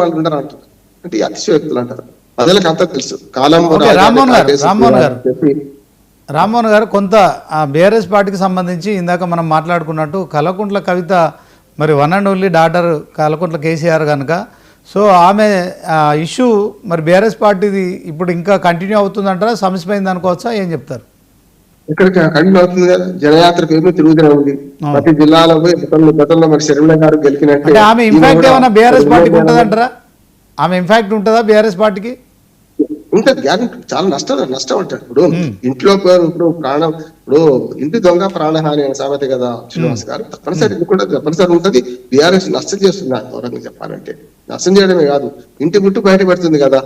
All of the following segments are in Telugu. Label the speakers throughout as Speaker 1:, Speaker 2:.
Speaker 1: వాళ్ళు ఉండరు అంటారు. అంటే ఈ అతిశయోక్తులు అంటారు. ప్రజలకు అంతా తెలుసు. కాలం
Speaker 2: రామ్మోహన్ గారు కొంత బీఆర్ఎస్ పార్టీకి సంబంధించి ఇందాక మనం మాట్లాడుకున్నట్టు కల్వకుంట్ల కవిత మరి one and only daughter Kalvakuntla KCR కనుక, సో ఆమె ఇష్యూ మరి బీఆర్ఎస్ పార్టీది ఇప్పుడు ఇంకా కంటిన్యూ అవుతుందంటారా, సమస్యమైంది అనుకోవచ్చా, ఏం చెప్తారు?
Speaker 1: ఇక్కడ కంటిన్యూ అవుతుంది కదా, జనయాత్ర పేరు తిరుగుతూనే ఉంది. ప్రతి జిల్లాలో పోయి గతంలో మరి శర్మిల గారు గెలిపినట్టు
Speaker 2: ఆమె ఇంపాక్ట్ ఏమైనా బీఆర్ఎస్ పార్టీకి ఉంటుందంటారా? ఆమె ఇంపాక్ట్ ఉంటుందా బీఆర్ఎస్ పార్టీకి?
Speaker 1: ఉంటుంది, గ్యారెంటీ. చాలా నష్టం అంటాడు. ఇప్పుడు ఇంట్లో ఇప్పుడు ప్రాణం, ఇప్పుడు ఇంటి దొంగ ప్రాణహాని అనే సామెత కదా శ్రీనివాస్ గారు. తప్పనిసరి ఉంటుంది. బీఆర్ఎస్ నష్టం చేస్తుంది ఆ దూరంగా చెప్పాలంటే. నష్టం చేయడమే కాదు, ఇంటి గుట్టు బయటపడుతుంది కదా.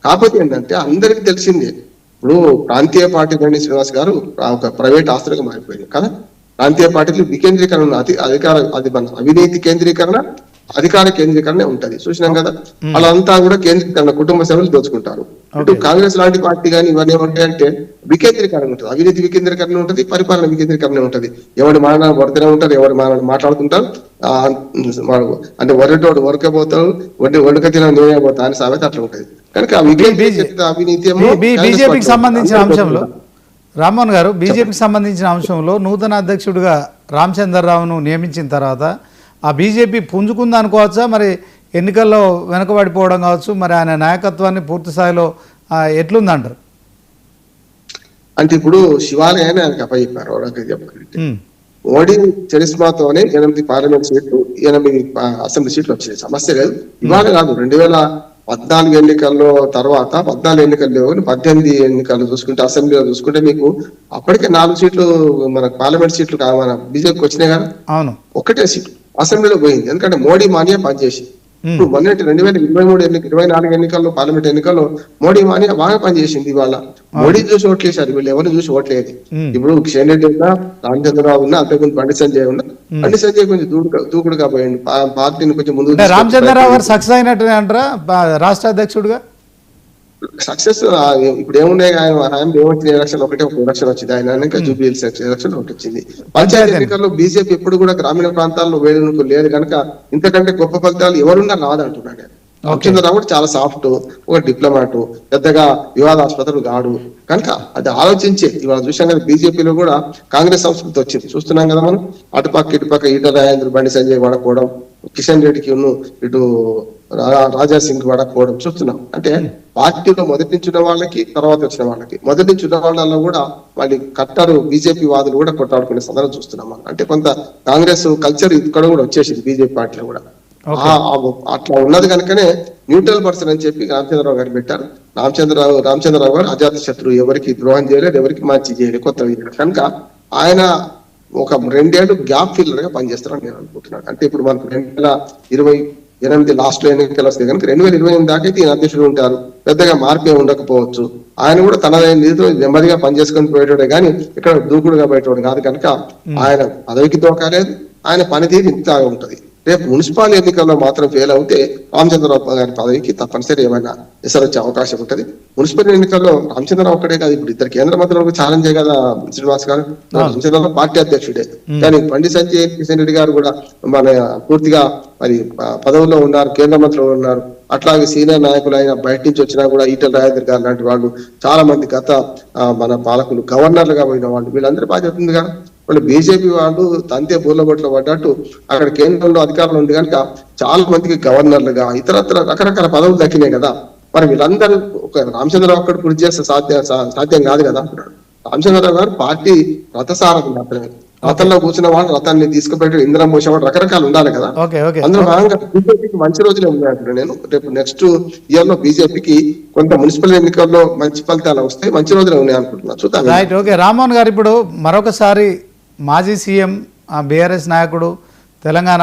Speaker 1: కాకపోతే ఏంటంటే అందరికీ తెలిసిందే, ఇప్పుడు ప్రాంతీయ పార్టీ బండి శ్రీనివాస్ గారు ఒక ప్రైవేట్ ఆస్తులుగా మారిపోయింది కదా. ప్రాంతీయ పార్టీలు వికేంద్రీకరణ, అవినీతి కేంద్రీకరణ, అధికార కేంద్రీకరణ ఉంటది, చూసినాం కదా. వాళ్ళంతా కూడా కేంద్రీకరణ, కుటుంబ సభ్యులు దోచుకుంటారు. ఇటు కాంగ్రెస్ లాంటి పార్టీ కానీ ఇవన్నీ ఏమంటాయంటే వికేంద్రీకరణ ఉంటుంది, అవినీతి వికేంద్రీకరణ ఉంటుంది, పరిపాలన వికేంద్రీకరణ ఉంటుంది. ఎవరి మానాలు పడుతూనే ఉంటారు, ఎవరి మానాలు మాట్లాడుతుంటారు. అంటే వరటోడు వరకపోతాడు, వడక తిన నేనే పోతా అని సామెత అట్లా ఉంటుంది. కనుక అవినీతి
Speaker 2: బీజేపీకి సంబంధించిన అంశంలో రామ్మోహన్ గారు, బీజేపీకి సంబంధించిన అంశంలో నూతన అధ్యక్షుడిగా రామచంద్రరావును నియమించిన తర్వాత ఆ బీజేపీ పుంజుకుంది అనుకోవచ్చా? మరి ఎన్నికల్లో వెనుకబడిపోవడం కావచ్చు, మరి ఆయన నాయకత్వాన్ని పూర్తి స్థాయిలో ఎట్లుందంటారు?
Speaker 1: అంటే ఇప్పుడు శివాలయాన్ని ఆయనకి అప్పచెప్పారు. మోడీ చరిస్మాతోనే 8 పార్లమెంట్ సీట్లు, 8 అసెంబ్లీ సీట్లు వచ్చాయి. సమస్య లేదు, ఇవాళ కాదు. 2014 ఎన్నికల్లో తర్వాత 14 ఎన్నికలు లేవు, 18 ఎన్నికలు చూసుకుంటే, అసెంబ్లీలో చూసుకుంటే మీకు అప్పటికే 4 సీట్లు మన పార్లమెంట్ సీట్లు మన బీజేపీకి వచ్చినాయి కదా.
Speaker 2: అవును,
Speaker 1: ఒకటే సీట్లు అసెంబ్లీలో పోయింది. ఎందుకంటే మోడీ మానియా పనిచేసి ఇప్పుడు మొన్నటి 2023-24 ఎన్నికల్లో, పార్లమెంట్ ఎన్నికల్లో మోడీ మానియా బాగా పనిచేసింది. ఇవాళ మోడీ చూసి ఓట్లేశారు, వీళ్ళు ఎవరిని చూసి ఓట్లేదు. ఇప్పుడు కిషన్ రెడ్డి ఉన్నా, రామచంద్రరావు ఉన్నా, అంతకుముందు బండి సంజయ్ ఉన్నా. బండి సంజయ్ కొంచెం దూకుడుగా పోయింది, పార్టీని కొంచెం ముందు.
Speaker 2: రామచంద్రరావు గారు సక్సెస్ అయినట్టు అంటారా రాష్ట్ర అధ్యక్షుడుగా?
Speaker 1: సక్సెస్ ఇప్పుడు ఏమున్నాయి, ఆయన ఏమొచ్చిన ఎలక్షన్ ఒకటే, ఒక ఎలక్షన్ వచ్చింది. ఆయన జూబ్లీహిల్స్ ఎలక్షన్ ఒకటి వచ్చింది. పంచాయతీ ఎన్నికల్లో బీజేపీ ఎప్పుడు కూడా గ్రామీణ ప్రాంతాల్లో వేడుకలు లేదు కనుక ఇంతకంటే గొప్ప ఫలితాలు ఎవరున్నా రాదంటున్నాడు. రామచంద్రరావు కూడా చాలా సాఫ్ట్, ఒక డిప్లొమాట్, పెద్దగా వివాదాస్పదలు కాడు. కనుక అది ఆలోచించే ఇవాళ చూసాం కదా. బీజేపీలో కూడా కాంగ్రెస్ సంస్కృతి వచ్చింది, చూస్తున్నాం కదా మనం. అటుపక్క ఇటుపక్క ఈటల రాజేంద్ర, బండి సంజయ్ వాడకపోవడం, కిషన్ రెడ్డికి ఇటు రాజా సింగ్ వాడకపోవడం చూస్తున్నాం. అంటే పార్టీలో మొదటి నుంచి ఉన్న వాళ్ళకి, తర్వాత వచ్చిన వాళ్ళకి, మొదటి నుంచి ఉన్న వాళ్ళలో కూడా మళ్ళీ కట్టారు బీజేపీ వాదులు కూడా కొట్టాడుకునే సందర్భం చూస్తున్నాం మనం. అంటే కొంత కాంగ్రెస్ కల్చర్ ఇక్కడ కూడా వచ్చేసింది బీజేపీ పార్టీలో కూడా. అట్లా ఉన్నది కనుకనే న్యూట్రల్ పర్సన్ అని చెప్పి రామచంద్రరావు గారు పెట్టారు. రామచంద్రరావు గారు అజాత శత్రువు, ఎవరికి ద్రోహం చేయలేదు, ఎవరికి మంచి చేయలేదు, కొత్త కనుక ఆయన ఒక 2 ఏళ్ళు గ్యాప్ ఫిల్లర్ గా పనిచేస్తారని నేను అనుకుంటున్నాను. అంటే ఇప్పుడు మనకు 2028 లాస్ట్ లో ఎన్నికలు వస్తాయి కనుక 2028 దాకా అయితే ఈయన అధ్యక్షుడు ఉంటారు. పెద్దగా మార్పే ఉండకపోవచ్చు. ఆయన కూడా తనదైన నిధితో నెమ్మదిగా పనిచేసుకొని పోయేటోడే కానీ ఇక్కడ దూకుడుగా పోయేటోడు కాదు. కనుక ఆయన పదవికి దోకాలేదు, ఆయన పనితీరు ఇంత ఉంటది. రేపు మున్సిపల్ ఎన్నికల్లో మాత్రం ఫెయిల్ అవుతే రామచంద్రరావు గారి పదవికి తప్పనిసరి ఏమైనా ఎసరు వచ్చే అవకాశం ఉంటది. మున్సిపల్ ఎన్నికల్లో రామచంద్రరావు ఒక్కడే కాదు, ఇప్పుడు 2 కేంద్ర మంత్రులకు ఛాలెంజ్ కదా శ్రీనివాస్ గారు. రామచంద్రరావు పార్టీ అధ్యక్షుడే, కానీ బండి సంజయ్, కిషన్ రెడ్డి గారు కూడా మన పూర్తిగా మరి పదవుల్లో ఉన్నారు, కేంద్ర మంత్రులు ఉన్నారు. అట్లాగే సీనియర్ నాయకులు అయినా బయట నుంచి వచ్చినా కూడా ఈటల రాజేంద్ర గారు లాంటి వాళ్ళు, చాలా మంది గత మన పాలకులు, గవర్నర్లుగా పోయిన వాళ్ళు, వీళ్ళందరి బాధ్యత ఉంది కదా. వాళ్ళు బీజేపీ వాళ్ళు తంతే బూర్లబొట్లో పడ్డట్టు అక్కడ కేంద్రంలో అధికారులు ఉంది కనుక చాలా మందికి గవర్నర్లుగా, ఇతరత్ర రకరకాల పదవులు దక్కినాయి కదా. మరి వీళ్ళందరూ ఒక రామచంద్రరావు ఒక్కడు కృషి చేస్తే సాధ్యం కాదు కదా. రామచంద్రరావు గారు పార్టీ రథసారథి మాత్రమే. రథంలో కూర్చున్న వాళ్ళు రథాన్ని తీసుకుపోయి ఇంధనం పోసేవాడు, రకరకాలు ఉండాలి కదా. అందులో భాగంగా బీజేపీకి మంచి రోజులే ఉన్నాయంటారు నేను. రేపు నెక్స్ట్ ఇయర్ లో బీజేపీకి కొంత మున్సిపల్ ఎన్నికల్లో మంచి ఫలితాలు వస్తాయి, మంచి రోజులే ఉన్నాయి అనుకుంటున్నాను. చూద్దాం.
Speaker 2: Right, okay. రామ్మోహన్ గారు, ఇప్పుడు మరొకసారి మాజీ సీఎం, బీఆర్ఎస్ నాయకుడు, తెలంగాణ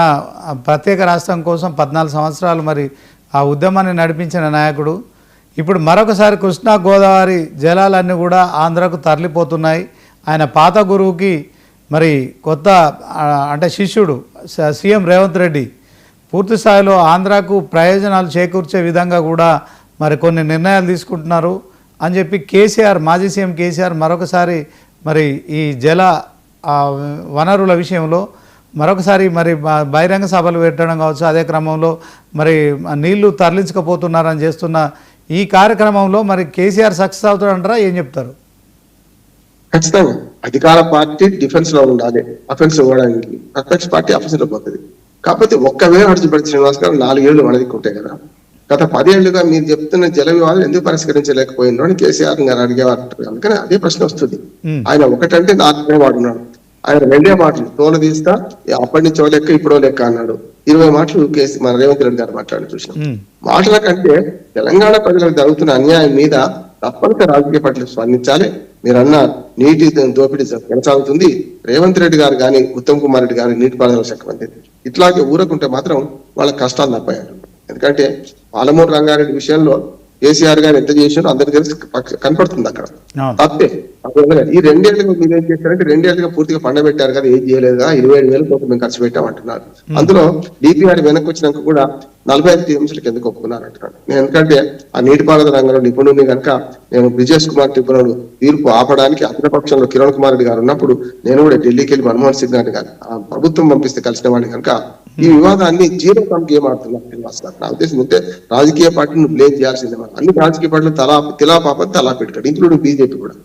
Speaker 2: ప్రత్యేక రాష్ట్రం కోసం 14 సంవత్సరాలు మరి ఆ ఉద్యమాన్ని నడిపించిన నాయకుడు, ఇప్పుడు మరొకసారి కృష్ణా గోదావరి జలాలన్నీ కూడా ఆంధ్రకు తరలిపోతున్నాయి. ఆయన పాత గురువుకి మరి కొత్త అంటే శిష్యుడు సీఎం రేవంత్ రెడ్డి పూర్తి స్థాయిలో ఆంధ్రాకు ప్రయోజనాలు చేకూర్చే విధంగా కూడా మరి కొన్ని నిర్ణయాలు తీసుకుంటున్నారు అని చెప్పి కేసీఆర్, మాజీ సీఎం కేసీఆర్ మరొకసారి మరి ఈ జల వనరుల విషయంలో మరొకసారి మరి బహిరంగ సభలు పెట్టడం కావచ్చు, అదే క్రమంలో మరి నీళ్లు తరలించకపోతున్నారని చేస్తున్న ఈ కార్యక్రమంలో మరి కేసీఆర్ సక్సెస్ అవుతాడంటారా, ఏం చెప్తారు?
Speaker 1: ఖచ్చితంగా అధికార పార్టీ డిఫెన్స్ లో ఉండాలి, అఫెన్స్ ఇవ్వడానికి. ప్రతిపక్ష పార్టీ అఫెన్స్ లో పోతుంది. కాకపోతే ఒక్కవేళ అడిచిపెట్టి శ్రీనివాస్ గారు 4 ఏళ్ళు మనదిక్కుంటాయి కదా. గత 10 ఏళ్లుగా మీరు చెప్తున్న జల వివాదాలు ఎందుకు పరిష్కరించలేకపోయిందో అని కేసీఆర్ గారు అడిగేవారు. అందుకని అదే ప్రశ్న వస్తుంది. ఆయన ఒకటంటే 4 వాడున్నాడు. ఆయన 2 మాటలు తోలు తీస్తా, అప్పటి నుంచో లెక్క ఇప్పుడో లెక్క అన్నాడు. 20 మాటలు మన రేవంత్ రెడ్డి గారు మాట్లాడి చూసినాం. మాటల కంటే తెలంగాణ ప్రజలకు జరుగుతున్న అన్యాయం మీద తప్పనిసరి రాజకీయ పార్టీలు స్పందించాలి. మీరన్న నీటి దోపిడీ కొనసాగుతుంది. రేవంత్ రెడ్డి గారు కానీ ఉత్తమ్ కుమార్ రెడ్డి గారు నీటిపారుదల శాఖ మంత్రి ఇట్లాగే ఊరకుంటే మాత్రం వాళ్ళ కష్టాలు తప్పారు. ఎందుకంటే పాలమూరు రంగారెడ్డి విషయంలో కేసీఆర్ గారు ఎంత చేసినారో అందరికి తెలిసి కనపడుతుంది అక్కడ తప్పే. ఈ 2 ఏళ్ళుగా మీరు ఏం చేశారంటే 2 ఏళ్ళుగా పూర్తిగా పండబెట్టారు కదా, ఏం చేయలేదుగా, 27,000 కోట్లు మేము ఖర్చు పెట్టామంటున్నారు. అందులో డిపిఆర్ వెనక్కి వచ్చినాక కూడా 45 టీఎంసీలకు ఎందుకు ఒప్పుకున్నారు అంటున్నాడు. నేను ఎందుకంటే ఆ నీటిపారుదల రంగంలో నిపుణుడిని కనుక నేను బ్రిజేష్ కుమార్ ట్రిబ్యునల్ తీర్పు ఆపడానికి అతని పక్షంలో కిరణ్ కుమార్ రెడ్డి గారు ఉన్నప్పుడు నేను కూడా ఢిల్లీకి వెళ్ళి మన్మోహన్ సింగ్ గారిని కానీ ఆ ప్రభుత్వం పంపిస్తే కలిసిన వాడిని కనుక ఈ వివాదాన్ని జీరో సమ్ గేమ్ ఆడుతున్నారు శ్రీనివాస్ గారు. నా ఉద్దేశం అంటే రాజకీయ పార్టీని బ్లేమ్ చేయాల్సిందే. అన్ని రాజకీయ పార్టీలు తిలా పాప తలా పెట్టుకోండి, ఇంక్లూడింగ్ బీజేపీ కూడా.